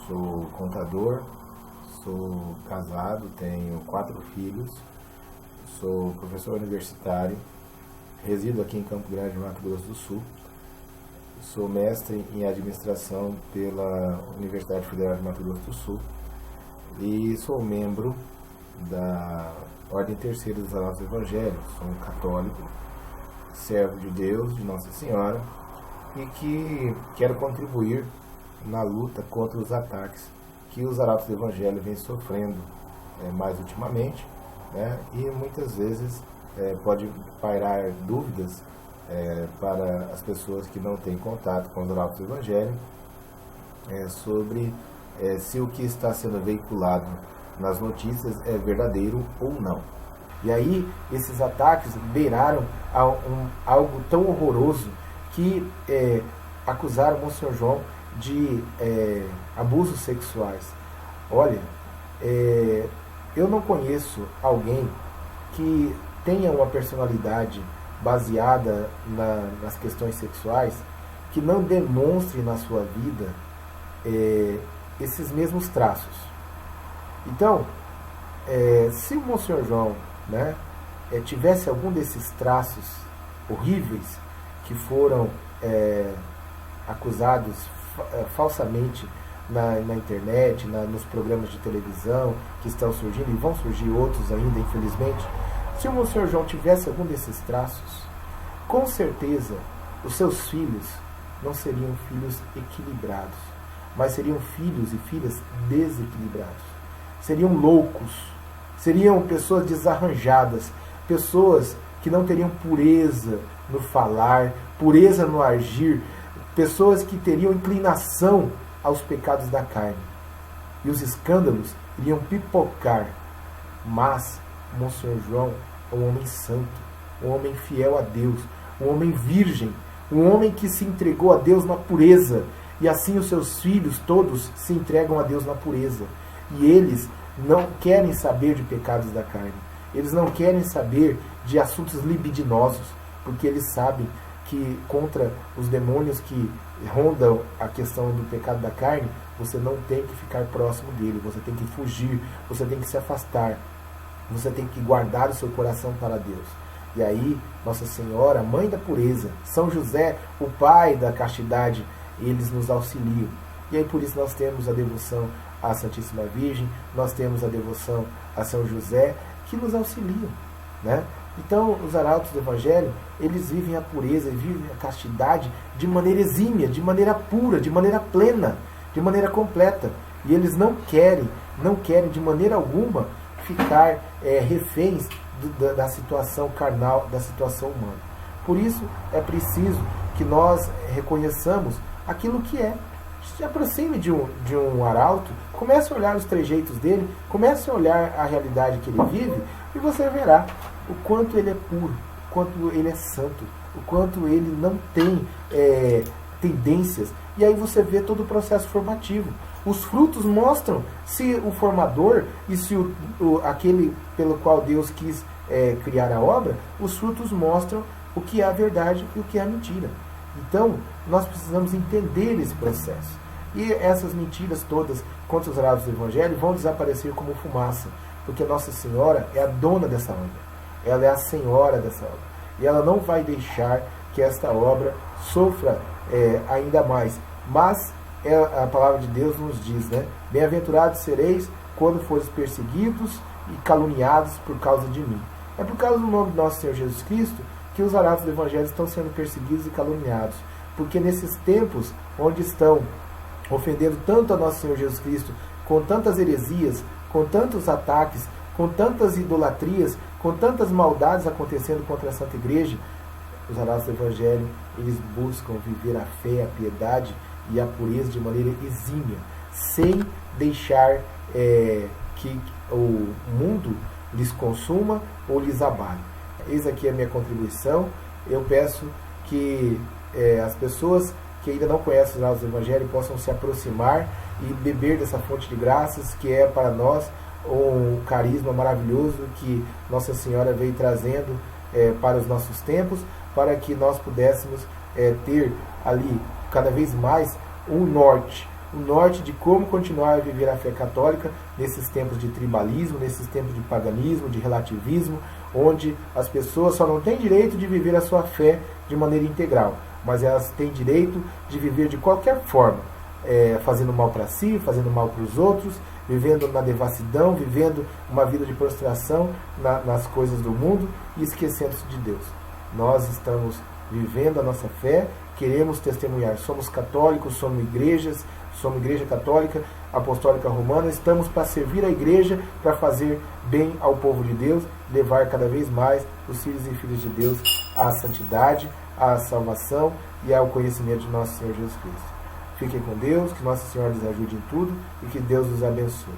Sou contador, sou casado, tenho 4 filhos, sou professor universitário, resido aqui em Campo Grande, Mato Grosso do Sul. Sou mestre em administração pela Universidade Federal de Mato Grosso do Sul e sou membro da Ordem Terceira dos Arautos do Evangelho. Sou um católico, servo de Deus, de Nossa Senhora, e que quero contribuir na luta contra os ataques que os Arautos do Evangelho vêm sofrendo mais ultimamente, né? E muitas vezes pode pairar dúvidas para as pessoas que não têm contato com os Arautos do Evangelho sobre se o que está sendo veiculado nas notícias é verdadeiro ou não. E aí esses ataques beiraram algo tão horroroso que acusaram o Monsenhor João de abusos sexuais. Olha, eu não conheço alguém que tenha uma personalidade baseada nas questões sexuais que não demonstre na sua vida esses mesmos traços. Então, se o Monsenhor João, né, tivesse algum desses traços horríveis que foram acusados falsamente na internet, nos programas de televisão que estão surgindo, e vão surgir outros ainda, infelizmente, se o Monsenhor João tivesse algum desses traços, com certeza os seus filhos não seriam filhos equilibrados, mas seriam filhos e filhas desequilibrados. Seriam loucos, seriam pessoas desarranjadas, pessoas que não teriam pureza no falar, pureza no agir, pessoas que teriam inclinação aos pecados da carne. E os escândalos iriam pipocar. Mas Monsenhor João é um homem santo, um homem fiel a Deus, um homem virgem, um homem que se entregou a Deus na pureza. E assim os seus filhos todos se entregam a Deus na pureza. E eles não querem saber de pecados da carne. Eles não querem saber de assuntos libidinosos, porque eles sabem que contra os demônios que rondam a questão do pecado da carne, você não tem que ficar próximo dele, você tem que fugir, você tem que se afastar, você tem que guardar o seu coração para Deus. E aí, Nossa Senhora, Mãe da Pureza, São José, o Pai da Castidade, eles nos auxiliam. E aí por isso nós temos a devoção à Santíssima Virgem, nós temos a devoção a São José, que nos auxiliam, né? Então, os Arautos do Evangelho, eles vivem a pureza, vivem a castidade de maneira exímia, de maneira pura, de maneira plena, de maneira completa. E eles não querem de maneira alguma ficar reféns da situação carnal, da situação humana. Por isso, é preciso que nós reconheçamos aquilo que é. Se aproxime de um arauto, comece a olhar os trejeitos dele, comece a olhar a realidade que ele vive, e você verá o quanto ele é puro, o quanto ele é santo, o quanto ele não tem tendências. E aí você vê todo o processo formativo. Os frutos mostram se o formador e se aquele pelo qual Deus quis criar a obra, os frutos mostram o que é a verdade e o que é a mentira. Então, nós precisamos entender esse processo. E essas mentiras todas contra os Arautos do Evangelho vão desaparecer como fumaça, porque Nossa Senhora é a dona dessa obra. Ela é a senhora dessa obra. E ela não vai deixar que esta obra sofra ainda mais. Mas a palavra de Deus nos diz, né? Bem-aventurados sereis quando fores perseguidos e caluniados por causa de mim. É por causa do nome de nosso Senhor Jesus Cristo que os Arautos do Evangelho estão sendo perseguidos e caluniados. Porque nesses tempos onde estão ofendendo tanto a nosso Senhor Jesus Cristo, com tantas heresias, com tantos ataques, com tantas idolatrias, com tantas maldades acontecendo contra a Santa Igreja, os Arautos do Evangelho, eles buscam viver a fé, a piedade e a pureza de maneira exímia, sem deixar que o mundo lhes consuma ou lhes abale. Eis aqui a minha contribuição. Eu peço que as pessoas que ainda não conhecem os Arautos do Evangelho possam se aproximar e beber dessa fonte de graças que é para nós um carisma maravilhoso que Nossa Senhora veio trazendo para os nossos tempos, para que nós pudéssemos ter ali cada vez mais um norte, o norte de como continuar a viver a fé católica nesses tempos de tribalismo, nesses tempos de paganismo, de relativismo, onde as pessoas só não têm direito de viver a sua fé de maneira integral, mas elas têm direito de viver de qualquer forma, fazendo mal para si, fazendo mal para os outros, vivendo na devassidão, vivendo uma vida de prostração nas coisas do mundo e esquecendo-se de Deus. Nós estamos vivendo a nossa fé, queremos testemunhar, somos católicos, somos igreja católica, apostólica romana, estamos para servir a igreja, para fazer bem ao povo de Deus, levar cada vez mais os filhos e filhas de Deus à santidade, à salvação e ao conhecimento de nosso Senhor Jesus Cristo. Fiquem com Deus, que Nossa Senhora lhes ajude em tudo e que Deus os abençoe.